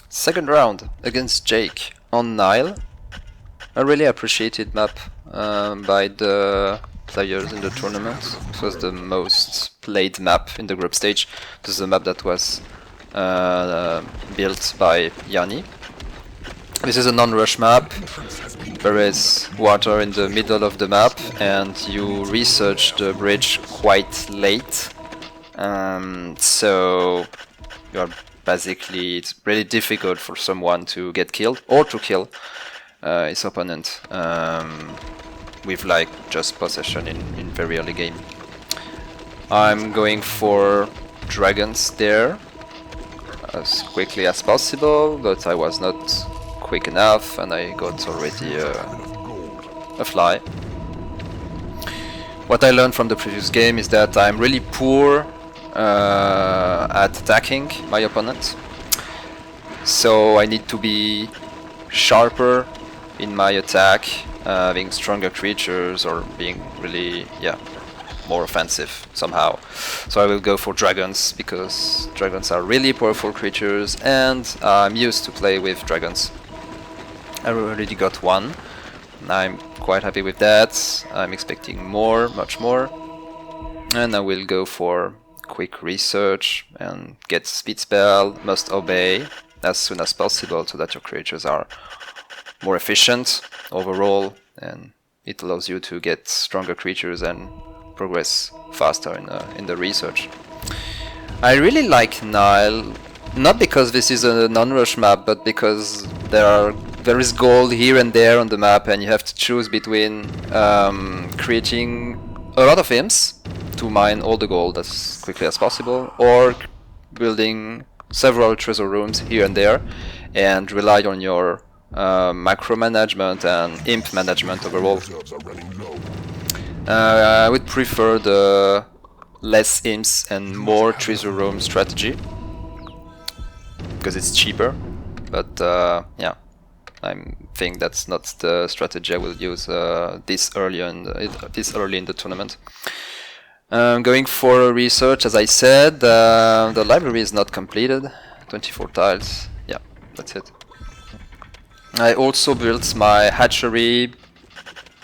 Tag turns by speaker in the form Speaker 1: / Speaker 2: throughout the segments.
Speaker 1: Second round against Jake on Nile. A really appreciated map by the players in the tournament. It was the most played map in the group stage. This is a map that was built by Yanni. This is a non-rush map. There is water in the middle of the map and you research the bridge quite late. So you're basically, it's really difficult for someone to get killed or to kill his opponent with like just possession in very early game. I'm going for dragons there as quickly as possible, but I was not quick enough and I got already a fly. What I learned from the previous game is that I'm really poor at attacking my opponent, so I need to be sharper in my attack, having stronger creatures or being really, more offensive somehow. So I will go for dragons because dragons are really powerful creatures and I'm used to play with dragons. I already got one. I'm quite happy with that. I'm expecting more, much more. And I will go for quick research and get speed spell, must obey as soon as possible so that your creatures are more efficient overall and it allows you to get stronger creatures and progress faster in the research. I really like Nile, not because this is a non-rush map, but because there is gold here and there on the map and you have to choose between creating a lot of imps to mine all the gold as quickly as possible, or building several treasure rooms here and there and rely on your macro management and imp management overall. I would prefer the less imps and more treasure room strategy because it's cheaper, but I think that's not the strategy I will use this early in the tournament. Going for research, as I said, the library is not completed. 24 tiles. Yeah, that's it. I also built my hatchery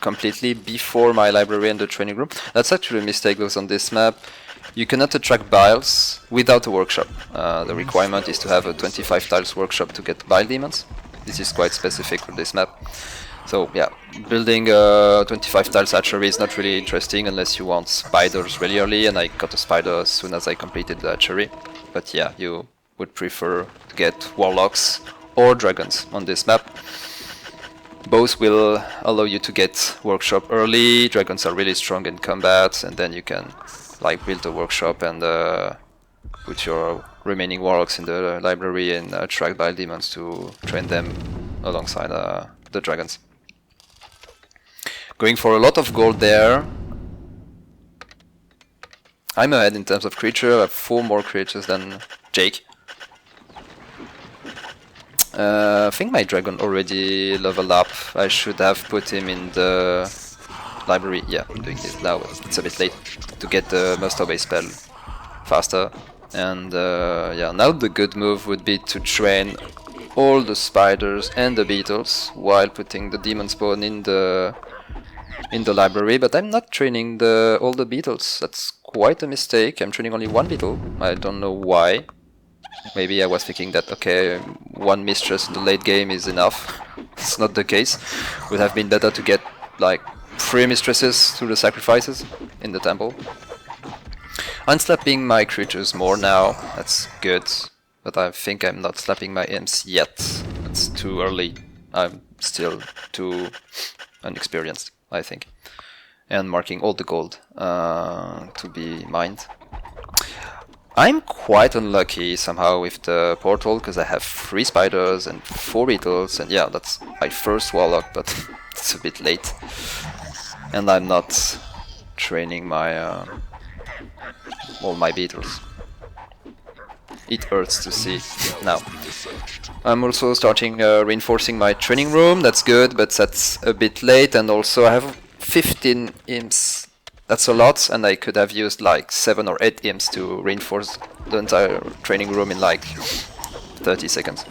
Speaker 1: completely before my library and the training room. That's actually a mistake because on this map you cannot attract biles without a workshop. The requirement is to have a 25 tiles workshop to get bile demons. This is quite specific for this map. So yeah, building a 25 tiles hatchery is not really interesting unless you want spiders really early, and I got a spider as soon as I completed the hatchery. But yeah, you would prefer to get warlocks or dragons on this map. Both will allow you to get workshop early. Dragons are really strong in combat, and then you can like build a workshop and put your remaining warlocks in the library and attract bile demons to train them alongside the dragons. Going for a lot of gold there. I'm ahead in terms of creature. I have 4 more creatures than Jake. I think my dragon already leveled up. I should have put him in the library. Yeah, I'm doing this now. It's a bit late to get the must obey spell faster. And now the good move would be to train all the spiders and the beetles while putting the demon spawn in the library. But I'm not training all the beetles. That's quite a mistake. I'm training only 1 beetle. I don't know why. Maybe I was thinking that, okay, 1 mistress in the late game is enough. It's not the case. It would have been better to get like 3 mistresses through the sacrifices in the temple. I'm slapping my creatures more now, that's good. But I think I'm not slapping my imps yet. It's too early. I'm still too inexperienced, I think. And marking all the gold to be mined. I'm quite unlucky somehow with the portal because I have 3 spiders and 4 beetles, and yeah, that's my first warlock, but it's a bit late. And I'm not training my all my beetles. It hurts to see now. I'm also starting reinforcing my training room. That's good, but that's a bit late, and also I have 15 imps. That's a lot, and I could have used like 7 or 8 imps to reinforce the entire training room in like 30 seconds.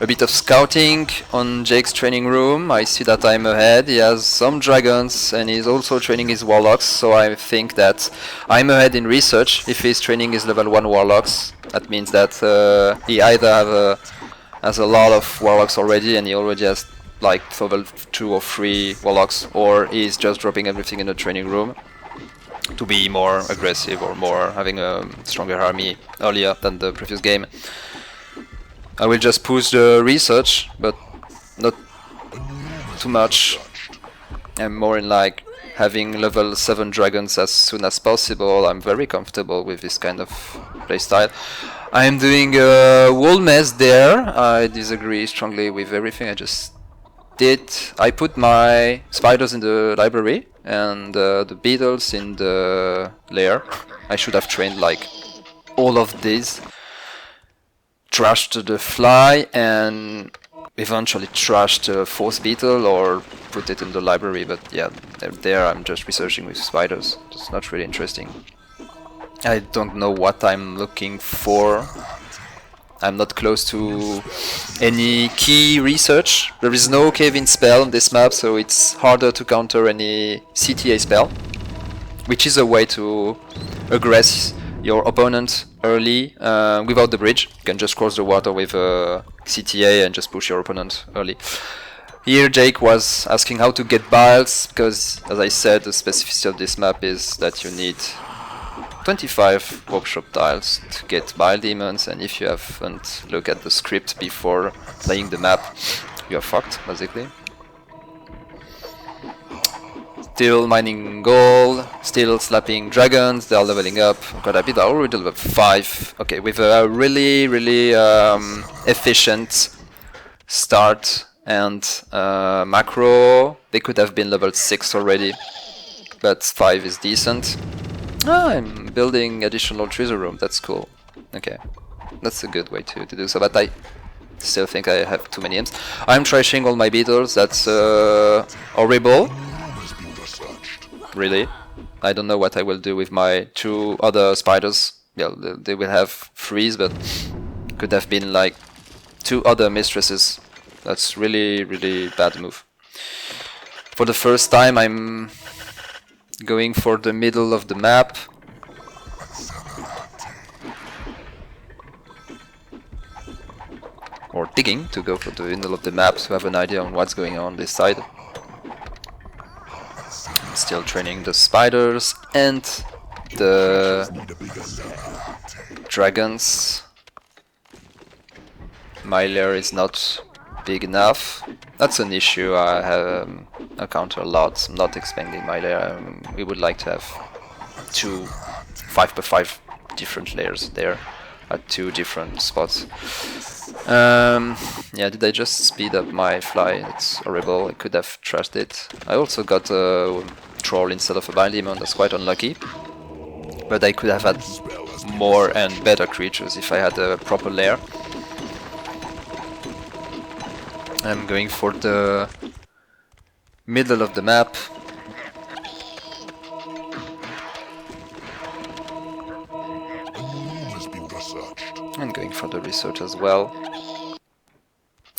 Speaker 1: a bit of scouting on Jake's training room. I see that I'm ahead. He has some dragons and he's also training his warlocks, so I think that I'm ahead in research. If he's training his level 1 warlocks, that means that he either has a lot of warlocks already and he already has like level 2 or 3 warlocks, or he's just dropping everything in the training room to be more aggressive or more having a stronger army earlier than the previous game. I will just push the research, but not too much. I'm more in like having level 7 dragons as soon as possible. I'm very comfortable with this kind of playstyle. I'm doing a wall mess there. I disagree strongly with everything I just did. I put my spiders in the library and the beetles in the lair. I should have trained like all of these. Trashed the fly and eventually trashed the fourth beetle or put it in the library, but yeah, there I'm just researching with spiders. It's not really interesting. I don't know what I'm looking for. I'm not close to any key research. There is no cave-in spell on this map, so it's harder to counter any CTA spell, which is a way to aggress your opponent early without the bridge. You can just cross the water with CTA and just push your opponent early. Here Jake was asking how to get biles, because as I said, the specificity of this map is that you need 25 workshop tiles to get bile demons, and if you haven't looked at the script before playing the map, you are fucked basically. Still mining gold, still slapping dragons, they are leveling up. Quite a bit, are already level 5. Okay, with a really efficient start and macro, they could have been level 6 already, but 5 is decent. I'm building additional treasure room, that's cool. Okay, that's a good way to do so, but I still think I have too many imps. I'm trashing all my beetles, that's horrible. Really? I don't know what I will do with my 2 other spiders. Yeah, they will have freeze, but could have been like 2 other mistresses. That's really bad move. For the first time I'm going for the middle of the map. Or digging to go for the middle of the map to have an idea on what's going on this side. Still training the spiders and the dragons. My lair is not big enough. That's an issue I have encountered a lot. I'm not expanding my lair. We would like to have 2 5x5 different layers there at 2 different spots. Yeah, did I just speed up my fly? It's horrible. I could have trashed it. I also got a troll instead of a bind demon. That's quite unlucky. But I could have had more and better creatures if I had a proper lair. I'm going for the middle of the map. I'm going for the research as well.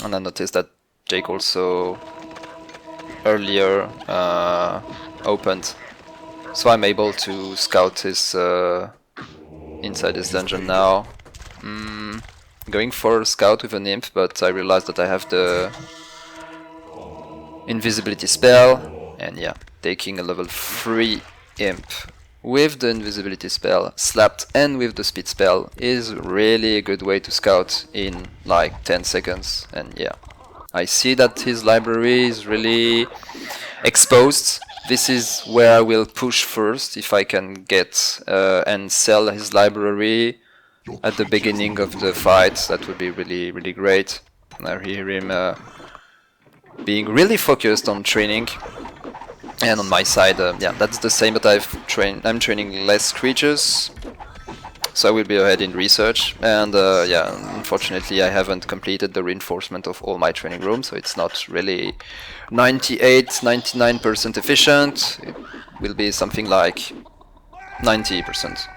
Speaker 1: And I noticed that Jake also earlier opened, so I'm able to scout his inside his dungeon now. Going for a scout with an imp, but I realized that I have the invisibility spell, and yeah, taking a level 3 imp with the invisibility spell slapped and with the speed spell is really a good way to scout in like 10 seconds. And yeah, I see that his library is really exposed. This is where I will push first if I can get and sell his library at the beginning of the fight. That would be really great. I hear him being really focused on training. And on my side, yeah, that's the same, but I'm training less creatures, so I will be ahead in research. And yeah, unfortunately I haven't completed the reinforcement of all my training rooms, so it's not really 98-99% efficient. It will be something like 90%,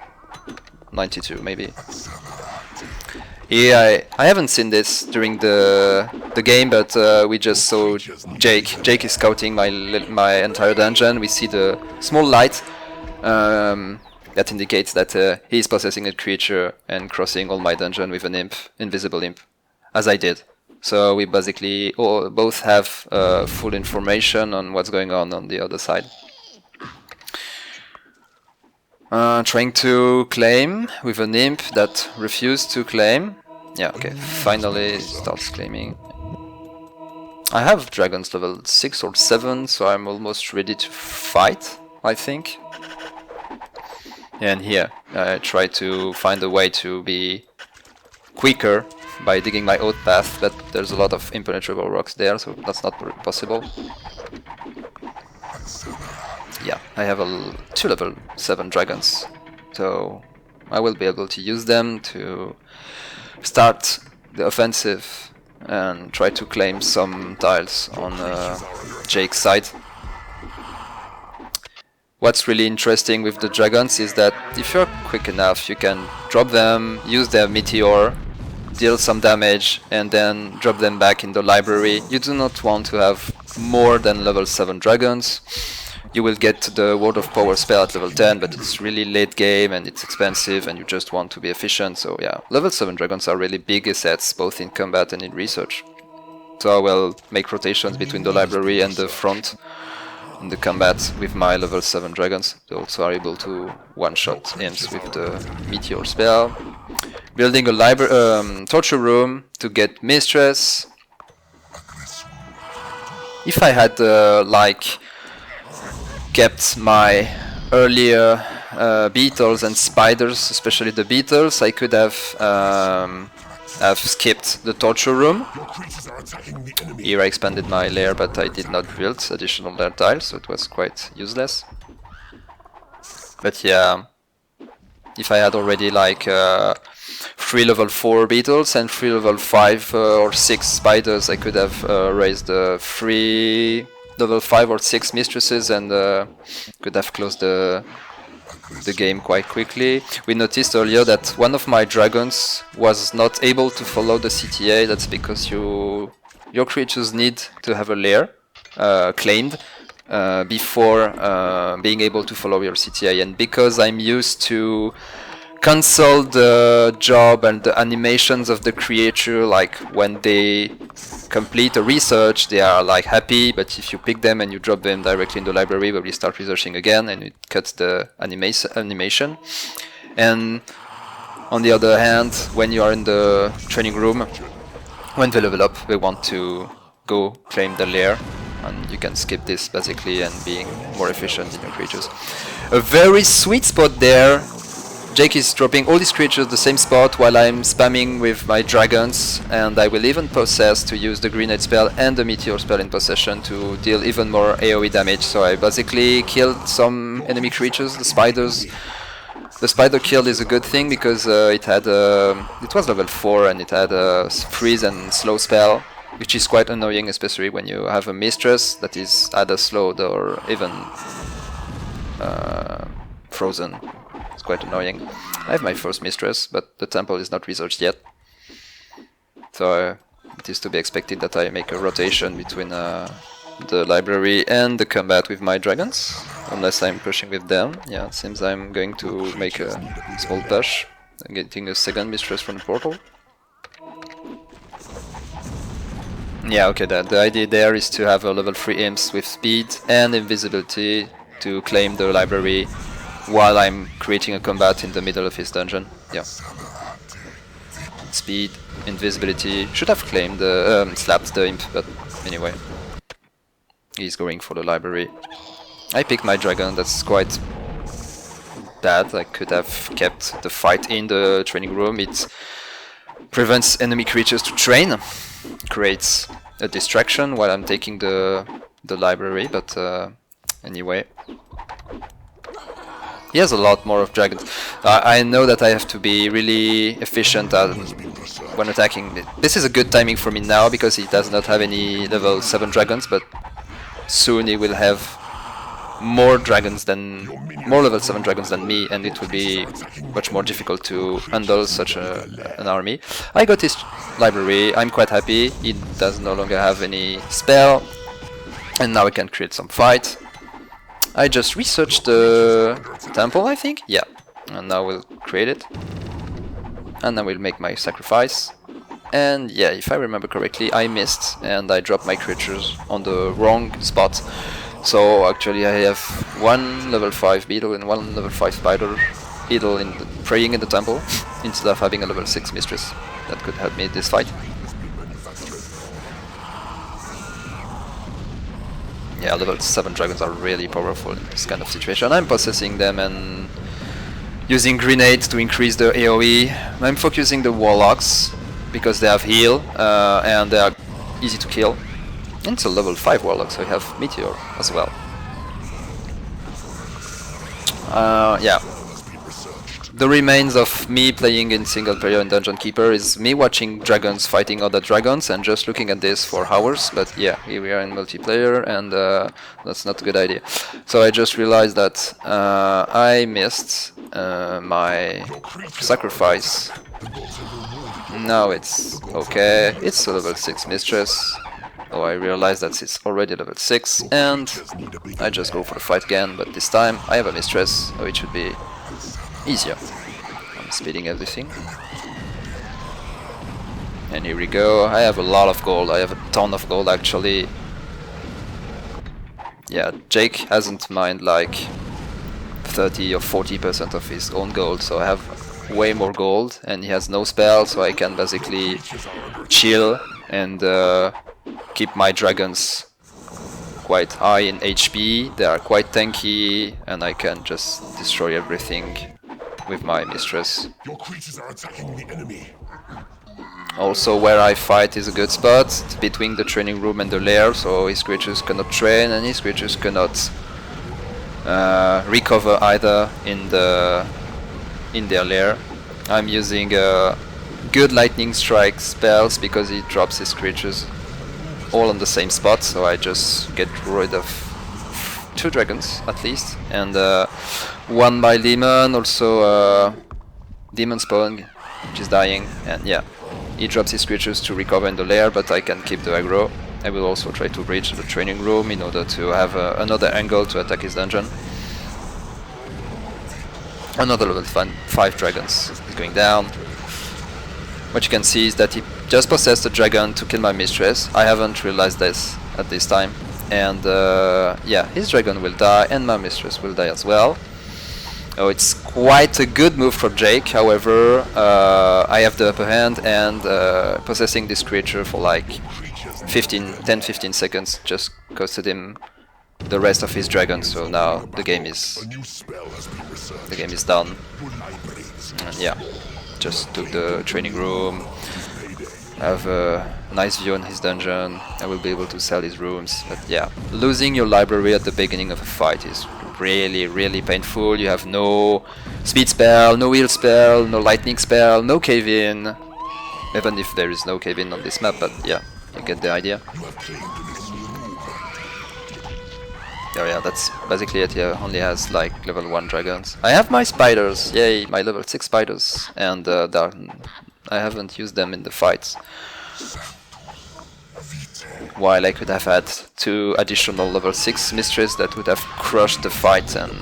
Speaker 1: 92 maybe. Yeah, I haven't seen this during the game, but we just saw Jake. Jake is scouting my entire dungeon. We see the small light that indicates that he is possessing a creature and crossing all my dungeon with an imp, invisible imp, as I did. So we basically both have full information on what's going on the other side. Trying to claim with an imp that refused to claim. Yeah, okay, finally starts claiming. I have dragons level 6 or 7, so I'm almost ready to fight, I think. And here, I try to find a way to be quicker by digging my oath path, but there's a lot of impenetrable rocks there, so that's not possible. Yeah, I have 2 level 7 dragons, so I will be able to use them to start the offensive and try to claim some tiles on Jake's side. What's really interesting with the dragons is that if you're quick enough, you can drop them, use their meteor, deal some damage, and then drop them back in the library. You do not want to have more than level 7 dragons. You will get the Word of Power spell at level 10, but it's really late game and it's expensive and you just want to be efficient. So yeah, level 7 dragons are really big assets, both in combat and in research. So I will make rotations between the library and the front in the combat with my level 7 dragons. They also are able to one-shot imps with the Meteor spell. Building a torture room to get Mistress. If I had kept my earlier beetles and spiders, especially the beetles, I could have skipped the torture room. Here I expanded my lair, but I did not build additional lair tiles, so it was quite useless. But yeah, if I had already 3 level 4 beetles and 3 level 5 or 6 spiders, I could have raised 3 level 5 or 6 mistresses and could have closed the game quite quickly. We noticed earlier that one of my dragons was not able to follow the CTA. That's because your creatures need to have a lair claimed before being able to follow your CTA. And because I'm used to cancel the job and the animations of the creature, like when they complete a research, they are happy, but if you pick them and you drop them directly in the library, we will start researching again and it cuts the animation. And on the other hand, when you are in the training room, when they level up, they want to go claim the lair, and you can skip this basically and being more efficient in your creatures. A very sweet spot there. Jake is dropping all these creatures at the same spot while I'm spamming with my dragons, and I will even possess to use the grenade spell and the meteor spell in possession to deal even more AoE damage. So I basically killed some enemy creatures, the spiders. The spider kill is a good thing because it was level 4 and it had a freeze and slow spell, which is quite annoying, especially when you have a mistress that is either slowed or even frozen. It's quite annoying. I have my first mistress, but the temple is not researched yet. So it is to be expected that I make a rotation between the library and the combat with my dragons, unless I'm pushing with them. Yeah, it seems I'm going to make a small push, getting a second mistress from the portal. Yeah, okay, the idea there is to have a level 3 imps with speed and invisibility to claim the library while I'm creating a combat in the middle of his dungeon. Yeah. Speed, invisibility, should have claimed slapped the imp, but anyway. He's going for the library. I picked my dragon, that's quite bad. I could have kept the fight in the training room. It prevents enemy creatures to train, creates a distraction while I'm taking the library, but anyway. He has a lot more of dragons. I know that I have to be really efficient when attacking. This is a good timing for me now because he does not have any level 7 dragons, but soon he will have more level 7 dragons than me, and it would be much more difficult to handle such an army. I got his library, I'm quite happy, he does no longer have any spell, and now I can create some fight. I just researched the temple, I think, yeah, and now we'll create it, and then we'll make my sacrifice. And yeah, if I remember correctly, I missed and I dropped my creatures on the wrong spot. So actually I have one level 5 beetle and one level 5 spider beetle praying in the temple instead of having a level 6 mistress. That could help me in this fight. Yeah, level 7 dragons are really powerful in this kind of situation. I'm possessing them and using grenades to increase the AoE. I'm focusing the warlocks because they have heal and they are easy to kill. And it's a level 5 warlock, so we have meteor as well. Yeah. The remains of me playing in single player and Dungeon Keeper is me watching dragons fighting other dragons and just looking at this for hours. But yeah, here we are in multiplayer and that's not a good idea. So I just realized that I missed my sacrifice. Now it's okay, it's a level 6 mistress. Oh, I realized that it's already level 6 and I just go for the fight again, but this time I have a mistress, so it should be easier. I'm speeding everything. And here we go, I have a lot of gold, I have a ton of gold actually. Yeah, Jake hasn't mined like 30 or 40% of his own gold, so I have way more gold and he has no spell, so I can basically chill and keep my dragons quite high in HP. They are quite tanky and I can just destroy everything with my mistress.
Speaker 2: Your creatures are attacking the enemy.
Speaker 1: Also where I fight is a good spot, it's between the training room and the lair, so his creatures cannot train and his creatures cannot recover either in their lair. I'm using good lightning strike spells because he drops his creatures all on the same spot, so I just get rid of 2 dragons at least, and 1 by demon, also demon spawn, which is dying, and yeah, he drops his creatures to recover in the lair, but I can keep the aggro. I will also try to breach the training room in order to have another angle to attack his dungeon. Another level 5 dragons is going down. What you can see is that he just possessed a dragon to kill my mistress. I haven't realized this at this time. And yeah, his dragon will die and my mistress will die as well. Oh, it's quite a good move from Jake, however, I have the upper hand and possessing this creature for like 10-15 seconds just costed him the rest of his dragon, so now the game is done. And yeah, just took the training room, have a nice view on his dungeon, I will be able to sell his rooms, but yeah, losing your library at the beginning of a fight is really painful. You have no speed spell, no heal spell, no lightning spell, no cave-in, even if there is no cave-in on this map, but yeah, you get the idea. Oh yeah, that's basically it. He only has like level 1 dragons. I have my spiders, yay, my level 6 spiders, and I haven't used them in the fights. While I could have had 2 additional level 6 mistress that would have crushed the fight, and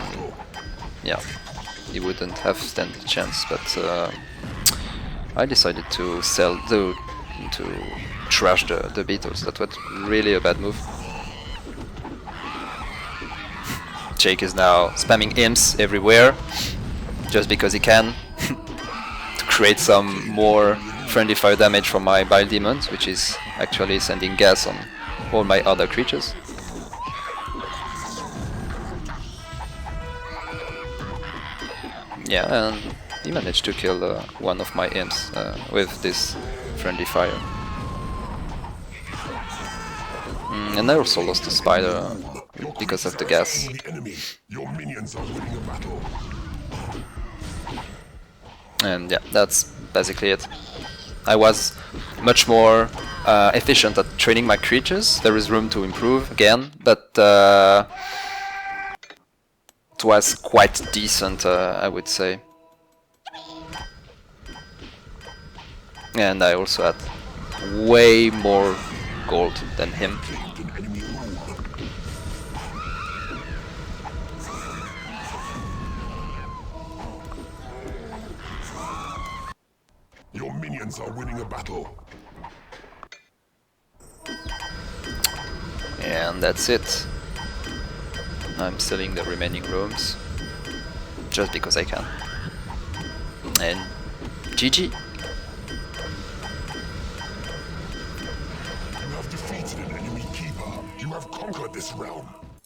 Speaker 1: yeah, he wouldn't have stand a chance, but I decided to trash the beetles. That was really a bad move. Jake is now spamming imps everywhere, just because he can, to create some more friendly fire damage from my bile demons, which is actually sending gas on all my other creatures. Yeah, and he managed to kill one of my imps with this friendly fire. And I also lost the spider because of the gas. And yeah, that's basically it. I was much more efficient at training my creatures. There is room to improve again, but it was quite decent, I would say. And I also had way more gold than him.
Speaker 2: An enemy move. Your minions are winning a battle.
Speaker 1: And that's it. I'm selling the remaining rooms just because I can. And GG.
Speaker 2: You have defeated an enemy keeper. You have conquered this realm.